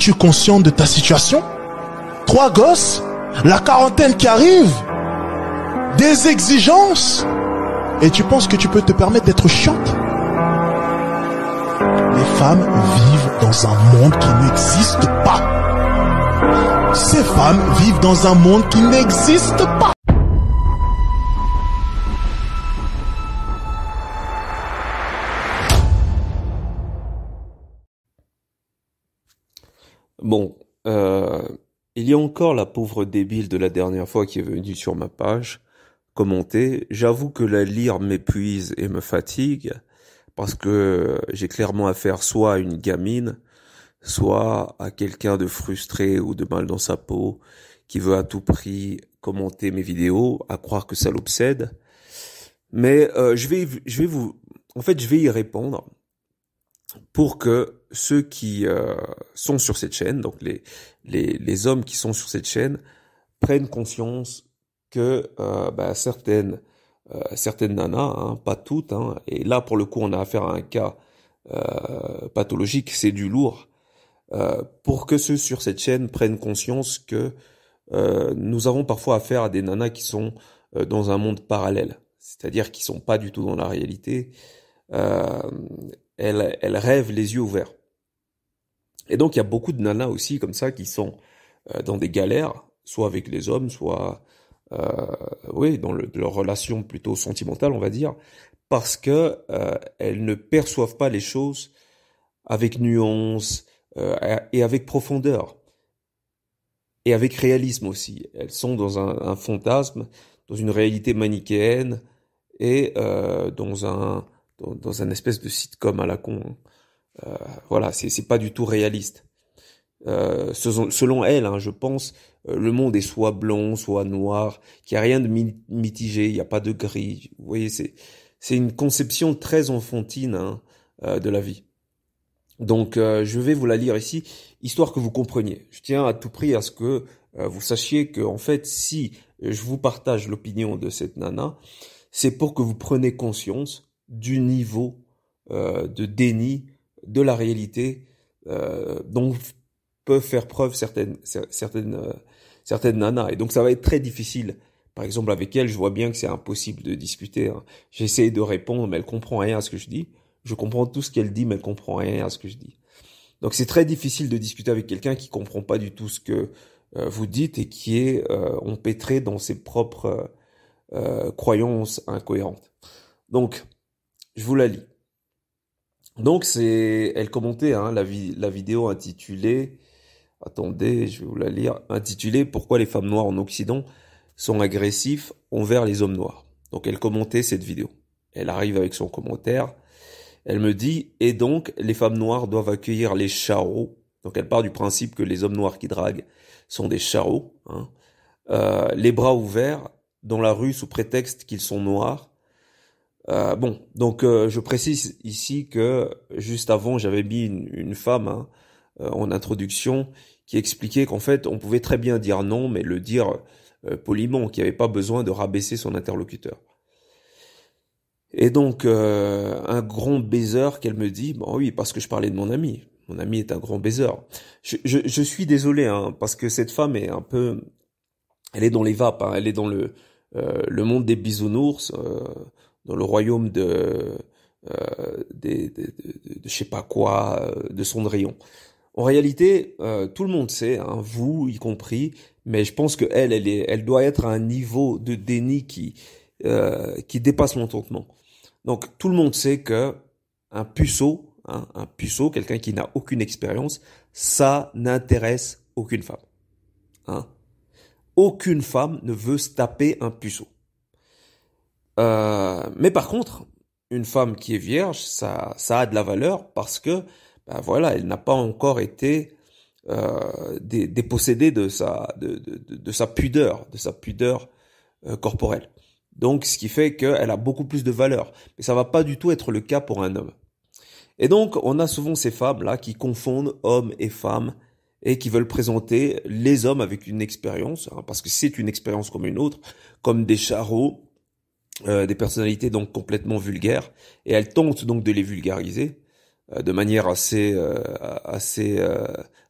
Es-tu conscient de ta situation? 3 gosses, la quarantaine qui arrive, des exigences, et tu penses que tu peux te permettre d'être chiante? Les femmes vivent dans un monde qui n'existe pas. Ces femmes vivent dans un monde qui n'existe pas. Bon, il y a encore la pauvre débile de la dernière fois qui est venue sur ma page commenter. J'avoue que la lire m'épuise et me fatigue parce que j'ai clairement affaire soit à une gamine, soit à quelqu'un de frustré ou de mal dans sa peau qui veut à tout prix commenter mes vidéos, à croire que ça l'obsède. Mais je vais y répondre pour que ceux qui sont sur cette chaîne, donc les hommes qui sont sur cette chaîne, prennent conscience que certaines nanas, hein, pas toutes, hein, et là pour le coup on a affaire à un cas pathologique, c'est du lourd, pour que ceux sur cette chaîne prennent conscience que nous avons parfois affaire à des nanas qui sont dans un monde parallèle, c'est-à-dire qui sont pas du tout dans la réalité. Elles rêvent les yeux ouverts. Et donc il y a beaucoup de nanas aussi comme ça qui sont dans des galères, soit avec les hommes, soit dans leur relation plutôt sentimentale, on va dire, parce que elles ne perçoivent pas les choses avec nuance et avec profondeur et avec réalisme aussi. Elles sont dans un fantasme, dans une réalité manichéenne et dans un espèce de sitcom à la con. Voilà, c'est pas du tout réaliste. Selon elle, hein, je pense, le monde est soit blanc, soit noir, qu'il n'y a rien de mitigé, il n'y a pas de gris. Vous voyez, c'est une conception très enfantine, hein, de la vie. Donc, je vais vous la lire ici, histoire que vous compreniez. Je tiens à tout prix à ce que vous sachiez que, en fait, si je vous partage l'opinion de cette nana, c'est pour que vous preniez conscience du niveau de déni de la réalité dont peuvent faire preuve certaines nanas. Et donc ça va être très difficile. Par exemple, avec elle, je vois bien que c'est impossible de discuter, hein. J'essaie de répondre, mais elle comprend rien à ce que je dis. Je comprends tout ce qu'elle dit, mais elle comprend rien à ce que je dis. Donc c'est très difficile de discuter avec quelqu'un qui comprend pas du tout ce que vous dites et qui est empêtré dans ses propres croyances incohérentes. Donc, je vous la lis. Donc elle commentait, hein, la vidéo intitulée, attendez, je vais vous la lire, intitulée Pourquoi les femmes noires en Occident sont agressifs envers les hommes noirs. Donc elle commentait cette vidéo. Elle arrive avec son commentaire. Elle me dit, et donc les femmes noires doivent accueillir les charros. Donc elle part du principe que les hommes noirs qui draguent sont des charros, hein, les bras ouverts dans la rue sous prétexte qu'ils sont noirs. Je précise ici que juste avant, j'avais mis une femme, hein, en introduction qui expliquait qu'en fait, on pouvait très bien dire non, mais le dire poliment, qu'il n'y avait pas besoin de rabaisser son interlocuteur. Et donc, un grand baiser qu'elle me dit, bon oui, parce que je parlais de mon ami. Mon ami est un grand baiser. Je suis désolé, hein, parce que cette femme est un peu, elle est dans les vapes, hein, elle est dans le monde des bisounours, dans le royaume de je sais pas quoi, de Cendrillon. En réalité, tout le monde sait, hein, vous y compris, mais je pense que elle doit être à un niveau de déni qui dépasse l'entendement. Donc tout le monde sait que un puceau, quelqu'un qui n'a aucune expérience, ça n'intéresse aucune femme. Hein. Aucune femme ne veut se taper un puceau. Mais par contre, une femme qui est vierge, ça a de la valeur parce que, elle n'a pas encore été dépossédée de sa pudeur, corporelle. Donc, ce qui fait qu'elle a beaucoup plus de valeur. Mais ça va pas du tout être le cas pour un homme. Et donc, on a souvent ces femmes-là qui confondent hommes et femmes et qui veulent présenter les hommes avec une expérience, hein, parce que c'est une expérience comme une autre, comme des charros, des personnalités donc complètement vulgaires, et elles tentent donc de les vulgariser. de manière assez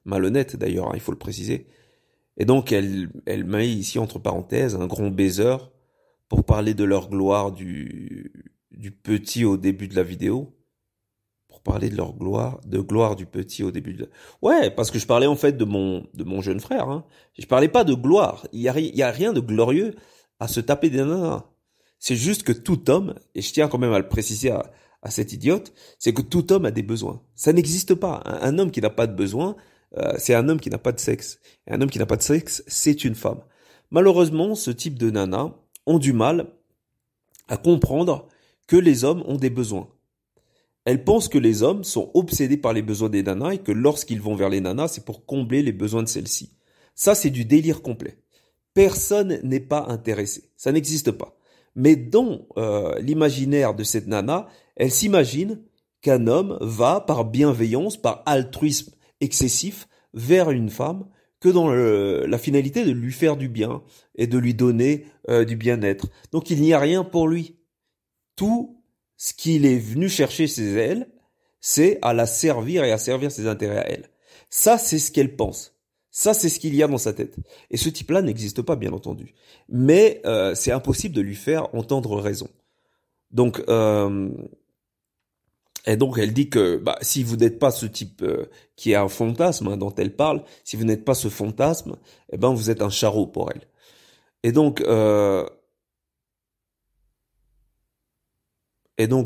malhonnête d'ailleurs, hein, il faut le préciser. Et donc elle met ici entre parenthèses un grand baiser pour parler de leur gloire du petit au début de la vidéo. Pour parler de leur gloire du petit au début de... Ouais, parce que je parlais en fait de mon jeune frère, hein. Je parlais pas de gloire. Il y a rien de glorieux à se taper des nanas. C'est juste que tout homme, et je tiens quand même à le préciser à cet idiote, c'est que tout homme a des besoins. Ça n'existe pas. Un homme qui n'a pas de besoin, c'est un homme qui n'a pas de sexe. Et un homme qui n'a pas de sexe, c'est une femme. Malheureusement, ce type de nanas ont du mal à comprendre que les hommes ont des besoins. Elles pensent que les hommes sont obsédés par les besoins des nanas et que lorsqu'ils vont vers les nanas, c'est pour combler les besoins de celles-ci. Ça, c'est du délire complet. Personne n'est pas intéressé. Ça n'existe pas. Mais dans l'imaginaire de cette nana, elle s'imagine qu'un homme va, par bienveillance, par altruisme excessif, vers une femme, que dans la finalité de lui faire du bien et de lui donner du bien-être. Donc il n'y a rien pour lui. Tout ce qu'il est venu chercher chez elle, c'est à la servir et à servir ses intérêts à elle. Ça, c'est ce qu'elle pense. Ça, c'est ce qu'il y a dans sa tête. Et ce type-là n'existe pas, bien entendu. Mais c'est impossible de lui faire entendre raison. Donc, et donc elle dit que si vous n'êtes pas ce type qui a un fantasme dont elle parle, si vous n'êtes pas ce fantasme, eh ben vous êtes un charreau pour elle. Et donc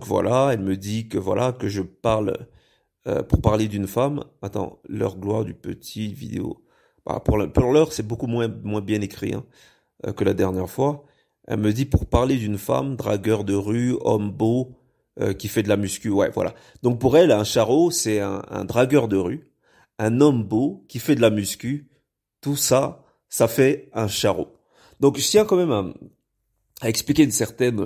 voilà, elle me dit que voilà que je parle pour parler d'une femme. Attends, leur gloire du petit vidéo. Pour l'heure, c'est beaucoup moins bien écrit hein, que la dernière fois. Elle me dit pour parler d'une femme, dragueur de rue, homme beau, qui fait de la muscu. Ouais, voilà. Donc pour elle, un charreau, c'est un dragueur de rue, un homme beau qui fait de la muscu. Tout ça, ça fait un charreau. Donc je tiens quand même à expliquer une certaine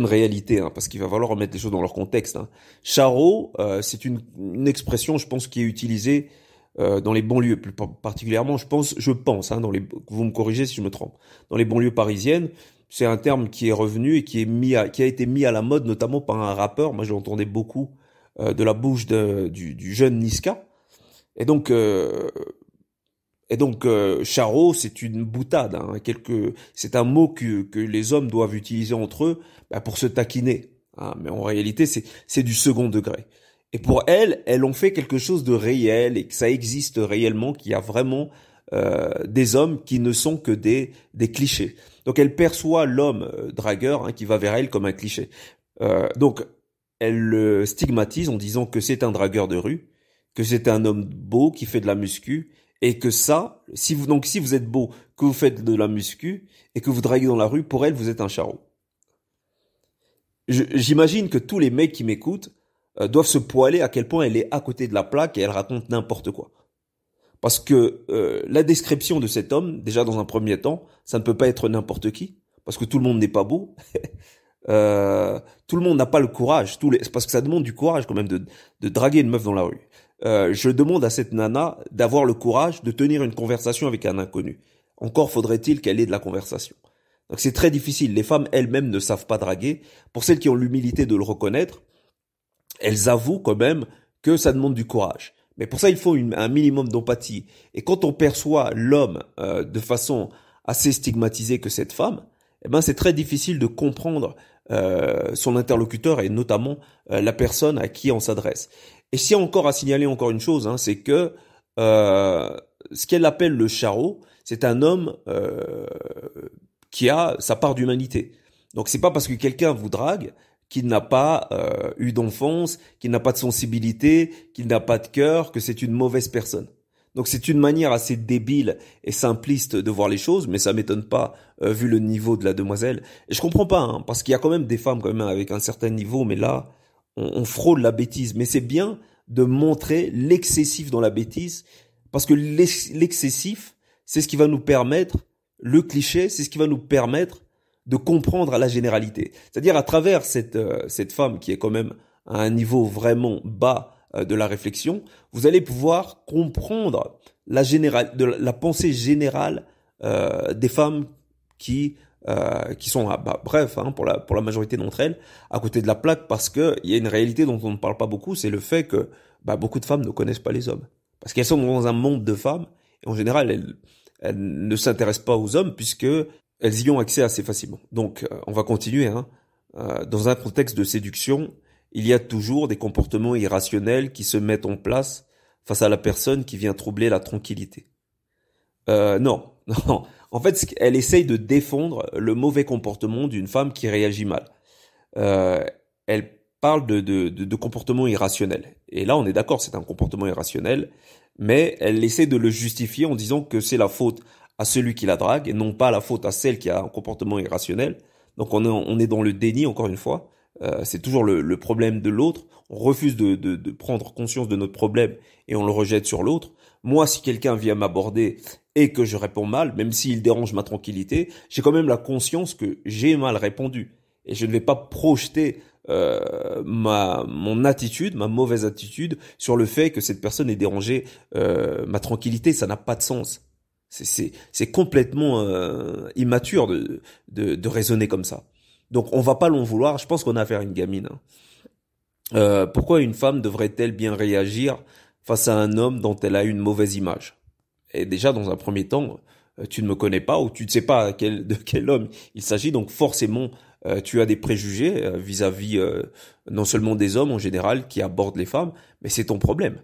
réalité, hein, parce qu'il va falloir remettre les choses dans leur contexte. Hein. Charreau, c'est une expression, je pense, qui est utilisée dans les banlieues, plus particulièrement, je pense, hein, vous me corrigez si je me trompe, dans les banlieues parisiennes, c'est un terme qui est revenu et qui a été mis à la mode, notamment par un rappeur. Moi, je l'entendais beaucoup de la bouche du jeune Niska. Et donc, charreau, c'est une boutade, hein, c'est un mot que les hommes doivent utiliser entre eux pour se taquiner. Hein, mais en réalité, c'est du second degré. Et pour elles ont fait quelque chose de réel et que ça existe réellement, qu'il y a vraiment des hommes qui ne sont que des clichés. Donc elle perçoit l'homme dragueur hein, qui va vers elle comme un cliché. Donc elle le stigmatise en disant que c'est un dragueur de rue, que c'est un homme beau qui fait de la muscu, et que ça, si vous êtes beau, que vous faites de la muscu et que vous draguez dans la rue, pour elle vous êtes un charreau. J'imagine que tous les mecs qui m'écoutent doivent se poiler à quel point elle est à côté de la plaque et elle raconte n'importe quoi. Parce que la description de cet homme, déjà dans un premier temps, ça ne peut pas être n'importe qui, parce que tout le monde n'est pas beau. Tout le monde n'a pas le courage, parce que ça demande du courage quand même de draguer une meuf dans la rue. Je demande à cette nana d'avoir le courage de tenir une conversation avec un inconnu. Encore faudrait-il qu'elle ait de la conversation. Donc c'est très difficile. Les femmes elles-mêmes ne savent pas draguer. Pour celles qui ont l'humilité de le reconnaître, elles avouent quand même que ça demande du courage. Mais pour ça, il faut un minimum d'empathie. Et quand on perçoit l'homme de façon assez stigmatisée que cette femme, eh ben c'est très difficile de comprendre son interlocuteur et notamment la personne à qui on s'adresse. Et si encore à signaler encore une chose, hein, c'est que ce qu'elle appelle le charreau, c'est un homme qui a sa part d'humanité. Donc c'est pas parce que quelqu'un vous drague qu'il n'a pas eu d'enfance, qu'il n'a pas de sensibilité, qu'il n'a pas de cœur, que c'est une mauvaise personne. Donc c'est une manière assez débile et simpliste de voir les choses, mais ça m'étonne pas vu le niveau de la demoiselle. Et je comprends pas, hein, parce qu'il y a quand même des femmes quand même avec un certain niveau, mais là on frôle la bêtise. Mais c'est bien de montrer l'excessif dans la bêtise, parce que l'excessif, c'est ce qui va nous permettre, le cliché, c'est ce qui va nous permettre de comprendre à la généralité. C'est-à-dire à travers cette femme qui est quand même à un niveau vraiment bas de la réflexion, vous allez pouvoir comprendre la pensée générale des femmes qui qui sont, bref, hein, pour la majorité d'entre elles, à côté de la plaque, parce que il y a une réalité dont on ne parle pas beaucoup, c'est le fait que beaucoup de femmes ne connaissent pas les hommes, parce qu'elles sont dans un monde de femmes, et en général, elles ne s'intéressent pas aux hommes puisque elles y ont accès assez facilement. Donc, on va continuer. Hein. Dans un contexte de séduction, il y a toujours des comportements irrationnels qui se mettent en place face à la personne qui vient troubler la tranquillité. Non, non. En fait, elle essaye de défendre le mauvais comportement d'une femme qui réagit mal. Elle parle de comportement irrationnel. Et là, on est d'accord, c'est un comportement irrationnel, mais elle essaie de le justifier en disant que c'est la faute à celui qui la drague et non pas la faute à celle qui a un comportement irrationnel. Donc on est dans le déni, encore une fois. C'est toujours le problème de l'autre. On refuse de prendre conscience de notre problème et on le rejette sur l'autre. Moi, si quelqu'un vient m'aborder et que je réponds mal, même s'il dérange ma tranquillité, j'ai quand même la conscience que j'ai mal répondu. Et je ne vais pas projeter mon attitude, ma mauvaise attitude, sur le fait que cette personne ait dérangé ma tranquillité. Ça n'a pas de sens. C'est complètement immature de raisonner comme ça. Donc on va pas l'en vouloir. Je pense qu'on a affaire à une gamine. Hein. Pourquoi une femme devrait-elle bien réagir face à un homme dont elle a une mauvaise image? Et déjà, dans un premier temps, tu ne me connais pas ou tu ne sais pas de quel homme il s'agit, donc forcément, tu as des préjugés vis-à-vis non seulement des hommes en général qui abordent les femmes, mais c'est ton problème.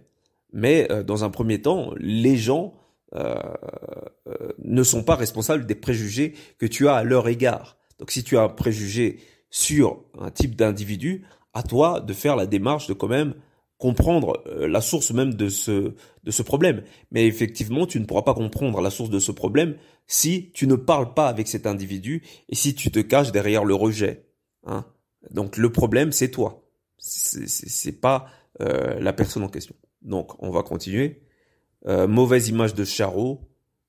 Mais dans un premier temps, les gens ne sont pas responsables des préjugés que tu as à leur égard. Donc si tu as un préjugé sur un type d'individu, à toi de faire la démarche de quand même comprendre la source même de ce problème. Mais effectivement, tu ne pourras pas comprendre la source de ce problème si tu ne parles pas avec cet individu et si tu te caches derrière le rejet. Hein. Donc le problème, c'est toi. C'est pas la personne en question. Donc on va continuer. Mauvaise image de Charo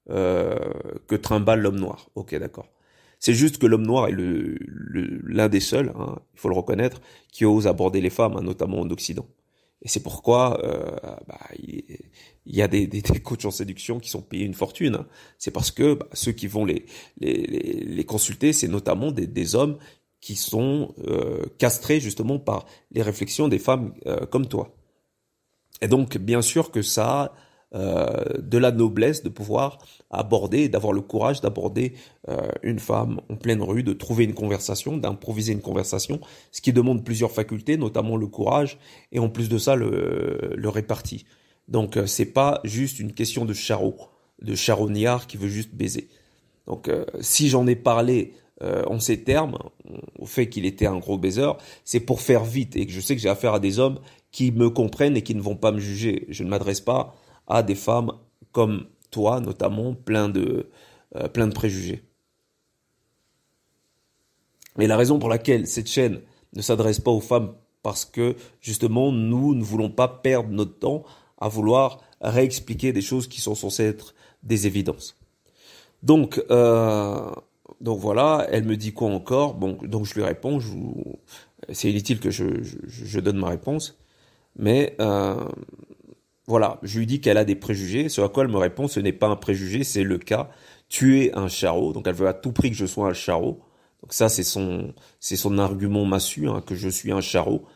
que trimballe l'homme noir. Ok, d'accord. C'est juste que l'homme noir est l'un des seuls, hein, il faut le reconnaître, qui ose aborder les femmes, hein, notamment en Occident. Et c'est pourquoi il y a des coachs en séduction qui sont payés une fortune. Hein. C'est parce que ceux qui vont les consulter, c'est notamment des hommes qui sont castrés justement par les réflexions des femmes comme toi. Et donc, bien sûr que ça a de la noblesse de pouvoir aborder, d'avoir le courage d'aborder une femme en pleine rue, de trouver une conversation, d'improviser une conversation, ce qui demande plusieurs facultés, notamment le courage, et en plus de ça, le réparti. Donc, c'est pas juste une question de charognard qui veut juste baiser. Donc, si j'en ai parlé en ces termes, au fait qu'il était un gros baiser, c'est pour faire vite, et que je sais que j'ai affaire à des hommes qui me comprennent et qui ne vont pas me juger. Je ne m'adresse pas à des femmes comme toi, notamment, plein de préjugés. Et la raison pour laquelle cette chaîne ne s'adresse pas aux femmes, parce que, justement, nous ne voulons pas perdre notre temps à vouloir réexpliquer des choses qui sont censées être des évidences. Donc voilà, elle me dit quoi encore? Bon, donc je lui réponds, c'est inutile que je donne ma réponse, mais voilà, je lui dis qu'elle a des préjugés, ce à quoi elle me répond, ce n'est pas un préjugé, c'est le cas. Tu es un charreau, donc elle veut à tout prix que je sois un charreau. Donc ça, c'est son argument massu, hein, que je suis un charreau.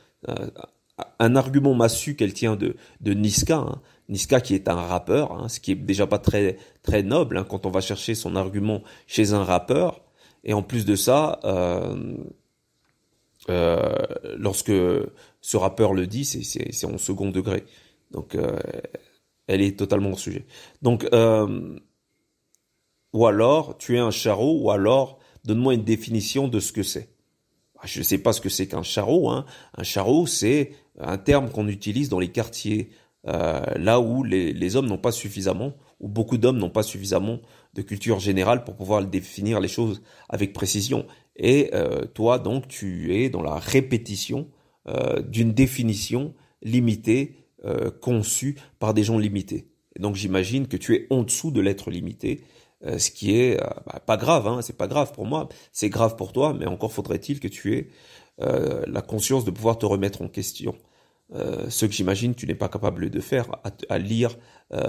Un argument massu qu'elle tient de Niska, hein. Niska qui est un rappeur, hein, ce qui est déjà pas très très noble, hein, quand on va chercher son argument chez un rappeur. Et en plus de ça, lorsque ce rappeur le dit, c'est en second degré. Donc, elle est totalement au sujet. Donc, ou alors, tu es un charreau, ou alors, donne-moi une définition de ce que c'est. Je ne sais pas ce que c'est qu'un charreau. Hein. Un charreau, c'est un terme qu'on utilise dans les quartiers, là où les hommes n'ont pas suffisamment, ou beaucoup d'hommes n'ont pas suffisamment de culture générale pour pouvoir définir les choses avec précision. Et toi, donc, tu es dans la répétition d'une définition limitée, conçu par des gens limités. Et donc j'imagine que tu es en dessous de l'être limité, ce qui est pas grave, hein, c'est pas grave pour moi, c'est grave pour toi, mais encore faudrait-il que tu aies la conscience de pouvoir te remettre en question. Ce que j'imagine que tu n'es pas capable de faire à lire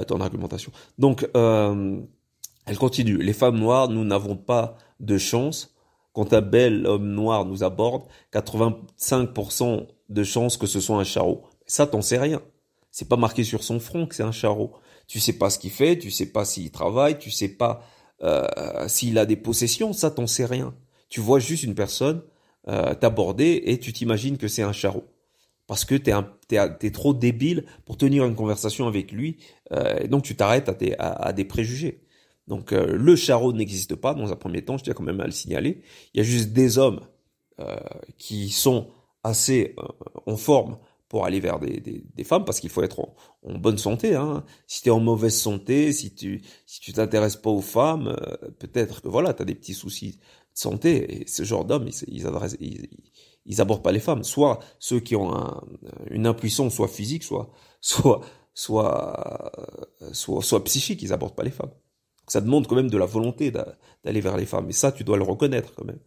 ton argumentation. Donc elle continue, les femmes noires, nous n'avons pas de chance, quand un bel homme noir nous aborde, 85% de chances que ce soit un charreau. Ça, t'en sais rien. C'est pas marqué sur son front que c'est un charreau. Tu sais pas ce qu'il fait, tu sais pas s'il travaille, tu sais pas s'il a des possessions, ça, t'en sais rien. Tu vois juste une personne t'aborder et tu t'imagines que c'est un charreau. Parce que t'es trop débile pour tenir une conversation avec lui, et donc tu t'arrêtes à des préjugés. Donc le charreau n'existe pas dans un premier temps, je tiens quand même à le signaler. Il y a juste des hommes qui sont assez en forme pour aller vers des femmes, parce qu'il faut être en bonne santé. Hein. Si tu es en mauvaise santé, si tu t'intéresses pas aux femmes, peut-être que voilà, tu as des petits soucis de santé. Et ce genre d'hommes, ils abordent pas les femmes. Soit ceux qui ont une impuissance, soit physique, soit psychique, ils abordent pas les femmes. Ça demande quand même de la volonté d'aller vers les femmes. Et ça, tu dois le reconnaître quand même.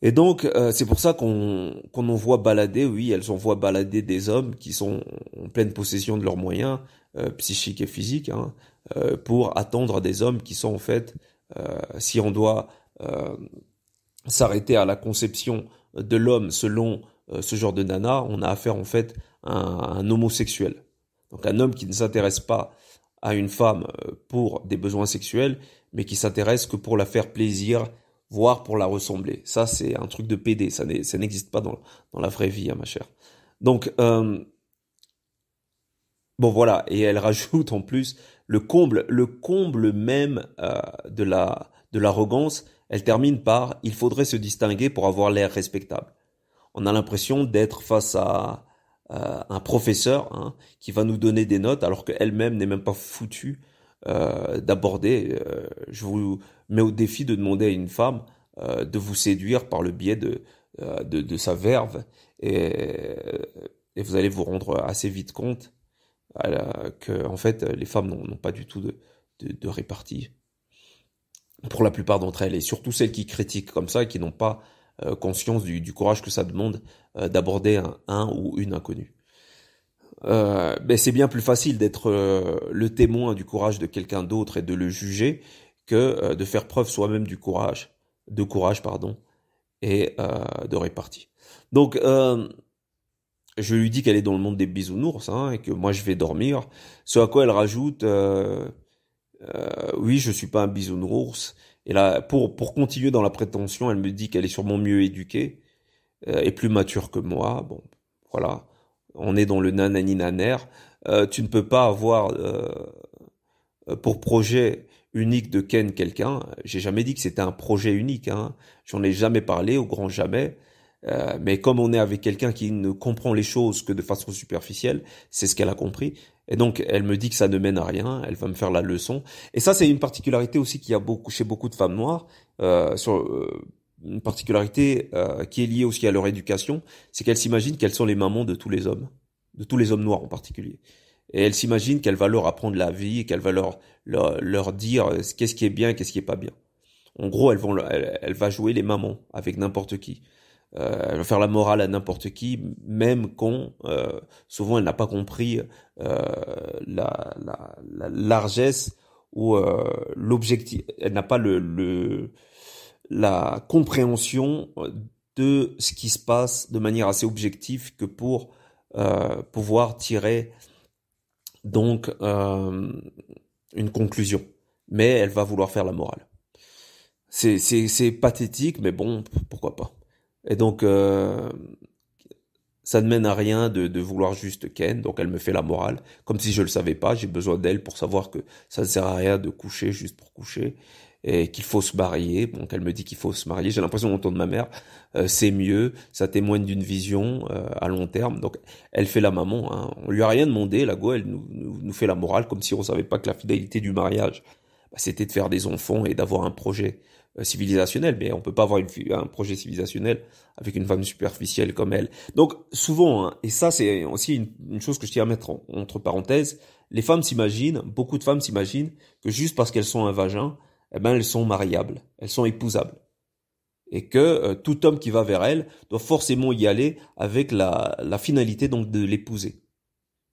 Et donc, c'est pour ça qu'on envoie balader, oui, elles envoient balader des hommes qui sont en pleine possession de leurs moyens psychiques et physiques, hein, pour attendre des hommes qui sont en fait, si on doit s'arrêter à la conception de l'homme selon ce genre de nana, on a affaire en fait à un homosexuel. Donc un homme qui ne s'intéresse pas à une femme pour des besoins sexuels, mais qui s'intéresse que pour la faire plaisir, voire pour la ressembler. Ça, c'est un truc de PD, ça n'existe pas dans la vraie vie, hein, ma chère. Donc, bon voilà, et elle rajoute en plus le comble même de l'arrogance. Elle termine par « il faudrait se distinguer pour avoir l'air respectable ». On a l'impression d'être face à un professeur, hein, qui va nous donner des notes alors qu'elle-même n'est même pas foutue d'aborder. Je vous mets au défi de demander à une femme de vous séduire par le biais de sa verve, et vous allez vous rendre assez vite compte que en fait les femmes n'ont pas du tout de répartie pour la plupart d'entre elles, et surtout celles qui critiquent comme ça et qui n'ont pas conscience du courage que ça demande d'aborder un ou une inconnue. Mais c'est bien plus facile d'être le témoin du courage de quelqu'un d'autre et de le juger que de faire preuve soi-même de courage, pardon, et de répartie. Donc je lui dis qu'elle est dans le monde des bisounours, hein, et que moi je vais dormir. Ce à quoi elle rajoute oui, je suis pas un bisounours. Et là, pour continuer dans la prétention, elle me dit qu'elle est sûrement mieux éduquée et plus mature que moi. Bon, voilà, on est dans le nanani naner. Tu ne peux pas avoir pour projet unique de ken quelqu'un. J'ai jamais dit que c'était un projet unique, hein. J'en ai jamais parlé, au grand jamais. Mais comme on est avec quelqu'un qui ne comprend les choses que de façon superficielle, c'est ce qu'elle a compris. Et donc, elle me dit que ça ne mène à rien, elle va me faire la leçon. Et ça, c'est une particularité aussi qu'il y a chez beaucoup de femmes noires, une particularité qui est liée aussi à leur éducation, c'est qu'elles s'imaginent qu'elles sont les mamans de tous les hommes noirs en particulier. Et elles s'imaginent qu'elle va leur apprendre la vie, qu'elle va leur dire qu'est-ce qui est bien, qu'est-ce qui est pas bien. En gros, elle va jouer les mamans avec n'importe qui. Elle va faire la morale à n'importe qui, même quand souvent elle n'a pas compris la largesse ou l'objectif. Elle n'a pas la compréhension de ce qui se passe de manière assez objective que pour pouvoir tirer donc une conclusion. Mais elle va vouloir faire la morale. C'est pathétique, mais bon, pourquoi pas. Et donc, ça ne mène à rien de vouloir juste ken, donc elle me fait la morale, comme si je le savais pas, j'ai besoin d'elle pour savoir que ça ne sert à rien de coucher juste pour coucher, et qu'il faut se marier, donc elle me dit qu'il faut se marier, j'ai l'impression d'entendre ma mère, c'est mieux, ça témoigne d'une vision à long terme, donc elle fait la maman, hein. On lui a rien demandé, la go, elle nous fait la morale, comme si on savait pas que la fidélité du mariage, c'était de faire des enfants et d'avoir un projet civilisationnel, mais on peut pas avoir un projet civilisationnel avec une femme superficielle comme elle. Donc souvent, hein, et ça c'est aussi une chose que je tiens à mettre entre parenthèses, beaucoup de femmes s'imaginent que juste parce qu'elles sont un vagin, eh ben elles sont mariables, elles sont épousables, et que tout homme qui va vers elles doit forcément y aller avec la finalité donc de l'épouser,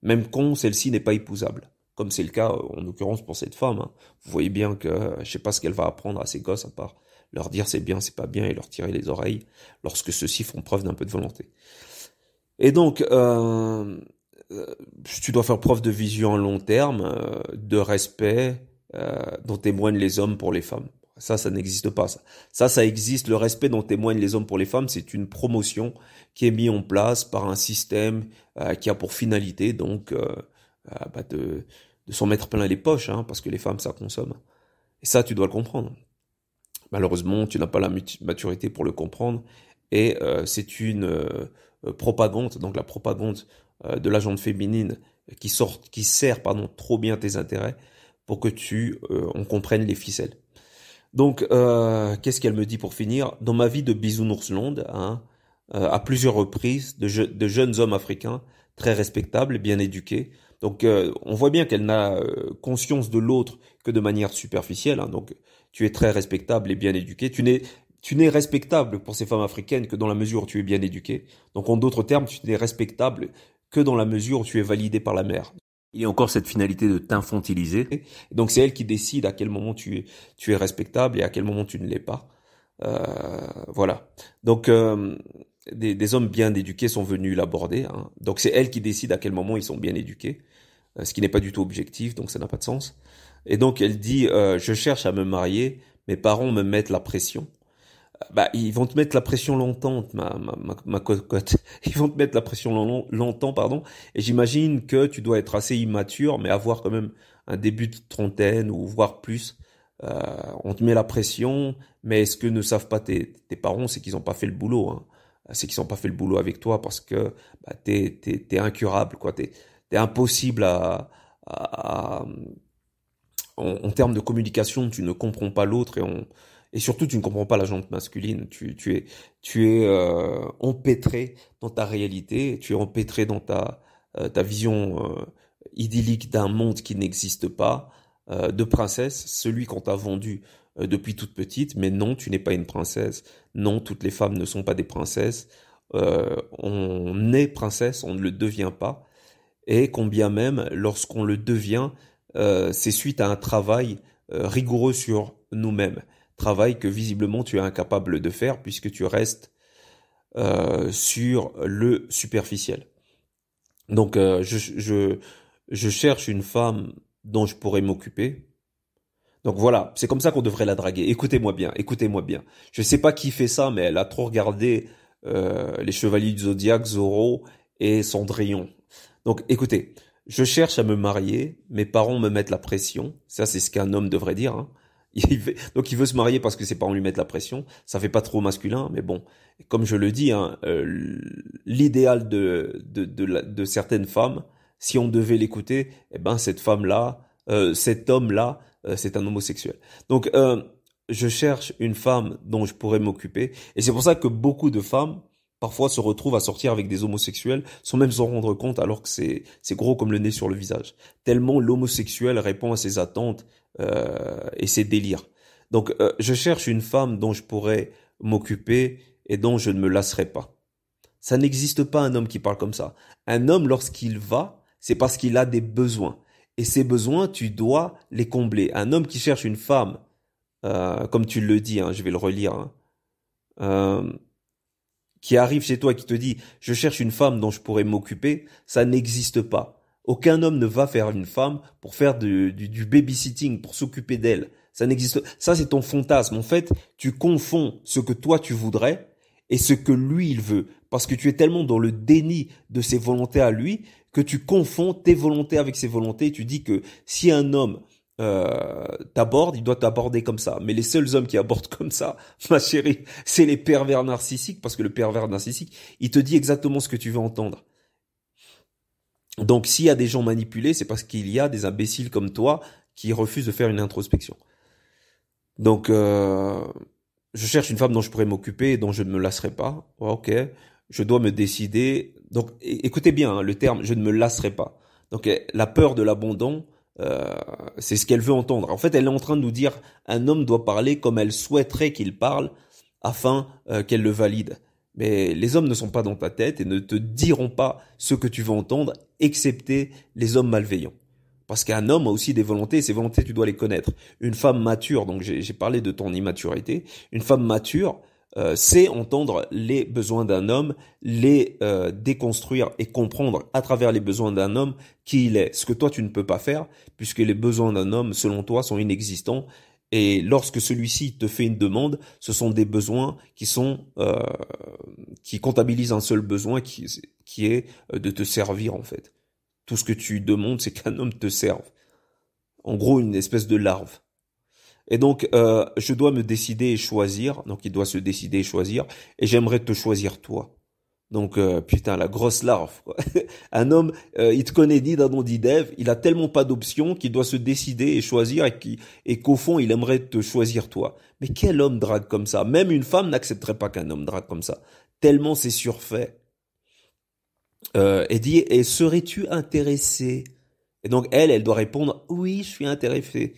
même quand celle-ci n'est pas épousable. Comme c'est le cas, en l'occurrence, pour cette femme, hein. Vous voyez bien que je sais pas ce qu'elle va apprendre à ses gosses, à part leur dire c'est bien, c'est pas bien et leur tirer les oreilles lorsque ceux-ci font preuve d'un peu de volonté. Et donc, tu dois faire preuve de vision à long terme, de respect dont témoignent les hommes pour les femmes. Ça n'existe pas. Ça existe. Le respect dont témoignent les hommes pour les femmes, c'est une promotion qui est mise en place par un système qui a pour finalité donc de s'en mettre plein les poches, hein, parce que les femmes ça consomme. Et ça, tu dois le comprendre. Malheureusement, tu n'as pas la maturité pour le comprendre, et c'est une propagande, donc la propagande de la gente féminine qui sert trop bien tes intérêts pour que on comprenne les ficelles. Donc, qu'est-ce qu'elle me dit pour finir? Dans ma vie de bisounoursland, hein, à plusieurs reprises, de jeunes hommes africains très respectables, bien éduqués. Donc, on voit bien qu'elle n'a conscience de l'autre que de manière superficielle. Hein. Donc, tu es très respectable et bien éduqué. Tu n'es respectable pour ces femmes africaines que dans la mesure où tu es bien éduqué. Donc, en d'autres termes, tu n'es respectable que dans la mesure où tu es validé par la mère. Il y a encore cette finalité de t'infantiliser. Donc c'est elle qui décide à quel moment tu es respectable et à quel moment tu ne l'es pas. Voilà. Donc des hommes bien éduqués sont venus l'aborder. Hein. Donc c'est elle qui décide à quel moment ils sont bien éduqués, ce qui n'est pas du tout objectif, donc ça n'a pas de sens. Et donc elle dit je cherche à me marier, mes parents me mettent la pression. Bah, ils vont te mettre la pression longtemps, ma cocotte. Ils vont te mettre la pression longtemps, pardon. Et j'imagine que tu dois être assez immature, mais avoir quand même un début de trentaine ou voire plus. On te met la pression, mais ce que ne savent pas tes parents, c'est qu'ils n'ont pas fait le boulot. Hein. C'est qu'ils n'ont pas fait le boulot avec toi parce que t'es incurable, quoi. T'es impossible en termes de communication, tu ne comprends pas l'autre et surtout, tu ne comprends pas la gente masculine. Tu es empêtré dans ta réalité. Tu es empêtré dans ta vision idyllique d'un monde qui n'existe pas, de princesse, celui qu'on t'a vendu depuis toute petite. Mais non, tu n'es pas une princesse. Non, toutes les femmes ne sont pas des princesses. On est princesse, on ne le devient pas. Et combien même, lorsqu'on le devient, c'est suite à un travail rigoureux sur nous-mêmes. Travail que visiblement tu es incapable de faire puisque tu restes sur le superficiel. Donc je cherche une femme dont je pourrais m'occuper. Donc voilà, c'est comme ça qu'on devrait la draguer. Écoutez-moi bien, écoutez-moi bien. Je sais pas qui fait ça, mais elle a trop regardé les Chevaliers du Zodiaque, Zorro et Cendrillon. Donc écoutez, je cherche à me marier, mes parents me mettent la pression. Ça c'est ce qu'un homme devrait dire, hein. Donc il veut se marier parce que ses parents lui mettent la pression. Ça fait pas trop masculin, mais bon, comme je le dis, hein, l'idéal de certaines femmes, si on devait l'écouter, eh ben cette femme-là, cet homme-là, c'est un homosexuel. Donc je cherche une femme dont je pourrais m'occuper, et c'est pour ça que beaucoup de femmes parfois se retrouvent à sortir avec des homosexuels sans même s'en rendre compte, alors que c'est gros comme le nez sur le visage. Tellement l'homosexuel répond à ses attentes et ses délires. Donc je cherche une femme dont je pourrais m'occuper et dont je ne me lasserai pas. Ça n'existe pas un homme qui parle comme ça. Un homme, lorsqu'il va, c'est parce qu'il a des besoins. Et ces besoins, tu dois les combler. Un homme qui cherche une femme, comme tu le dis, hein, je vais le relire, hein, qui arrive chez toi et qui te dit « je cherche une femme dont je pourrais m'occuper », ça n'existe pas. Aucun homme ne va faire une femme pour faire du babysitting, pour s'occuper d'elle. Ça n'existe pas. Ça, c'est ton fantasme. En fait, tu confonds ce que toi tu voudrais et ce que lui il veut. Parce que tu es tellement dans le déni de ses volontés à lui que tu confonds tes volontés avec ses volontés. Et tu dis que si un homme t'aborde, il doit t'aborder comme ça. Mais les seuls hommes qui abordent comme ça, ma chérie, c'est les pervers narcissiques, parce que le pervers narcissique, il te dit exactement ce que tu veux entendre. Donc s'il y a des gens manipulés, c'est parce qu'il y a des imbéciles comme toi qui refusent de faire une introspection. Donc je cherche une femme dont je pourrais m'occuper et dont je ne me lasserai pas. Ouais, ok, je dois me décider. Donc écoutez bien, hein, le terme, je ne me lasserai pas. Donc la peur de l'abandon, c'est ce qu'elle veut entendre. En fait, elle est en train de nous dire, un homme doit parler comme elle souhaiterait qu'il parle afin qu'elle le valide. Mais les hommes ne sont pas dans ta tête et ne te diront pas ce que tu veux entendre, excepté les hommes malveillants. Parce qu'un homme a aussi des volontés, et ces volontés, tu dois les connaître. Une femme mature, donc j'ai parlé de ton immaturité, une femme mature sait entendre les besoins d'un homme, les déconstruire et comprendre à travers les besoins d'un homme qui il est. Ce que toi, tu ne peux pas faire, puisque les besoins d'un homme, selon toi, sont inexistants. Et lorsque celui-ci te fait une demande, ce sont des besoins qui comptabilisent un seul besoin qui est de te servir en fait. Tout ce que tu demandes, c'est qu'un homme te serve. En gros, une espèce de larve. Et donc, je dois me décider et choisir. Donc, il doit se décider et choisir. Et j'aimerais te choisir toi. Donc, putain, la grosse larve, quoi. Un homme, il te connaît ni d'Adam ni d'Ève. Il a tellement pas d'options qu'il doit se décider et choisir et qu'au fond, il aimerait te choisir toi. Mais quel homme drague comme ça? Même une femme n'accepterait pas qu'un homme drague comme ça. Tellement c'est surfait. Et dit, et serais-tu intéressé? Et donc elle doit répondre, oui, je suis intéressé.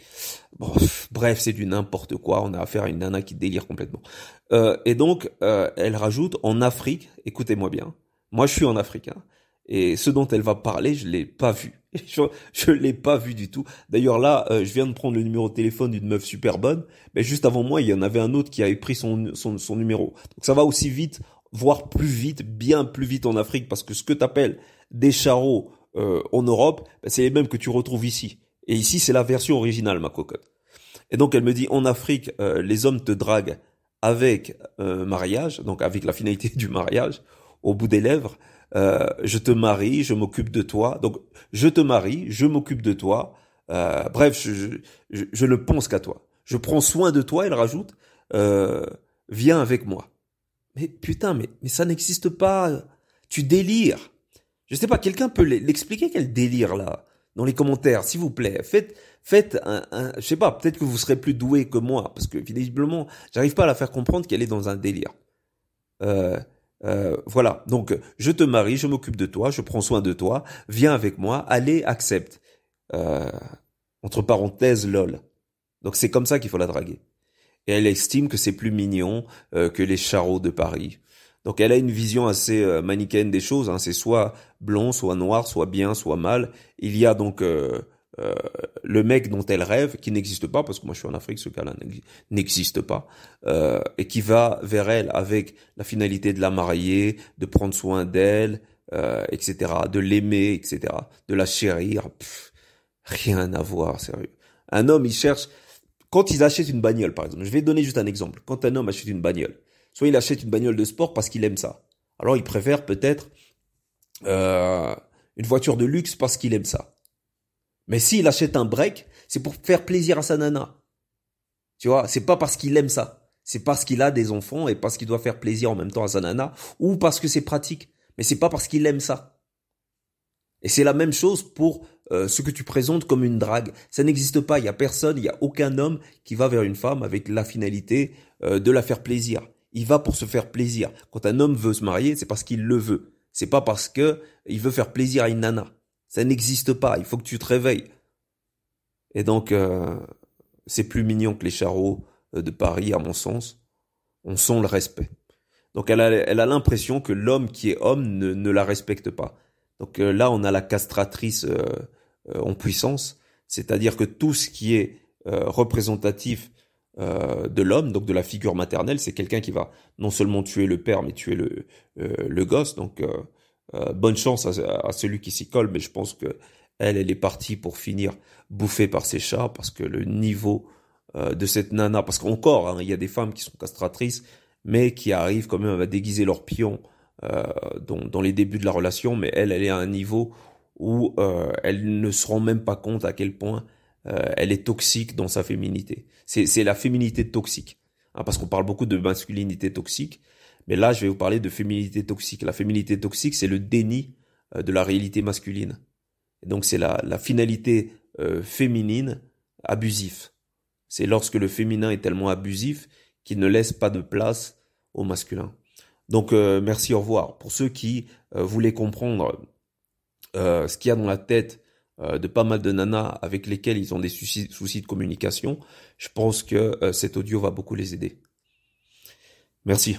Bon, bref, c'est du n'importe quoi. On a affaire à une nana qui délire complètement. Et donc elle rajoute, en Afrique, écoutez-moi bien. Moi, je suis en Afrique, hein, et ce dont elle va parler, je l'ai pas vu. Je l'ai pas vu du tout. D'ailleurs là, je viens de prendre le numéro de téléphone d'une meuf super bonne, mais juste avant moi, il y en avait un autre qui avait pris son numéro. Donc ça va aussi vite, voire plus vite, bien plus vite en Afrique, parce que ce que t'appelles des charros en Europe, ben, c'est les mêmes que tu retrouves ici. Et ici, c'est la version originale, ma cocotte. Et donc, elle me dit, en Afrique, les hommes te draguent avec mariage, donc avec la finalité du mariage, au bout des lèvres. Je te marie, je m'occupe de toi. Donc, je te marie, je m'occupe de toi. Bref, je ne pense qu'à toi. Je prends soin de toi, elle rajoute, viens avec moi. Mais putain, mais ça n'existe pas. Tu délires. Je sais pas, quelqu'un peut l'expliquer quel délire là dans les commentaires, s'il vous plaît. Faites je sais pas, peut-être que vous serez plus doué que moi, parce que visiblement, j'arrive pas à la faire comprendre qu'elle est dans un délire. Voilà. Donc, je te marie, je m'occupe de toi, je prends soin de toi, viens avec moi, allez, accepte. Entre parenthèses, lol. Donc, c'est comme ça qu'il faut la draguer. Et elle estime que c'est plus mignon que les charros de Paris. Donc elle a une vision assez manichéenne des choses, hein. C'est soit blanc, soit noir, soit bien, soit mal. Il y a donc le mec dont elle rêve, qui n'existe pas, parce que moi je suis en Afrique, ce cas-là n'existe pas, et qui va vers elle avec la finalité de la marier, de prendre soin d'elle, etc., de l'aimer, etc., de la chérir. Rien à voir, sérieux. Un homme, il cherche... Quand ils achètent une bagnole, par exemple, je vais donner juste un exemple. Quand un homme achète une bagnole, soit il achète une bagnole de sport parce qu'il aime ça. Alors il préfère peut-être une voiture de luxe parce qu'il aime ça. Mais s'il achète un break, c'est pour faire plaisir à sa nana. Tu vois, c'est pas parce qu'il aime ça. C'est parce qu'il a des enfants et parce qu'il doit faire plaisir en même temps à sa nana, ou parce que c'est pratique. Mais c'est pas parce qu'il aime ça. Et c'est la même chose pour ce que tu présentes comme une drague. Ça n'existe pas. Il y a personne, il y a aucun homme qui va vers une femme avec la finalité de la faire plaisir. Il va pour se faire plaisir. Quand un homme veut se marier, c'est parce qu'il le veut. C'est pas parce que il veut faire plaisir à une nana. Ça n'existe pas. Il faut que tu te réveilles. Et donc, c'est plus mignon que les charros de Paris, à mon sens. On sent le respect. Donc, elle a l'impression que l'homme qui est homme ne la respecte pas. Donc là, on a la castratrice en puissance. C'est-à-dire que tout ce qui est représentatif de l'homme, donc de la figure maternelle, c'est quelqu'un qui va non seulement tuer le père, mais tuer le gosse. Donc bonne chance à celui qui s'y colle, mais je pense que elle est partie pour finir bouffée par ses chats, parce que le niveau de cette nana, parce qu'encore, hein, il y a des femmes qui sont castratrices, mais qui arrivent quand même à déguiser leur pion dans les débuts de la relation, mais elle est à un niveau où elle ne se rend même pas compte à quel point elle est toxique dans sa féminité. C'est la féminité toxique, hein, parce qu'on parle beaucoup de masculinité toxique, mais là je vais vous parler de féminité toxique. La féminité toxique, c'est le déni de la réalité masculine. Et donc c'est la finalité féminine abusive. C'est lorsque le féminin est tellement abusif qu'il ne laisse pas de place au masculin. Donc merci, au revoir. Pour ceux qui voulaient comprendre ce qu'il y a dans la tête de pas mal de nanas avec lesquelles ils ont des soucis de communication, je pense que cet audio va beaucoup les aider. Merci.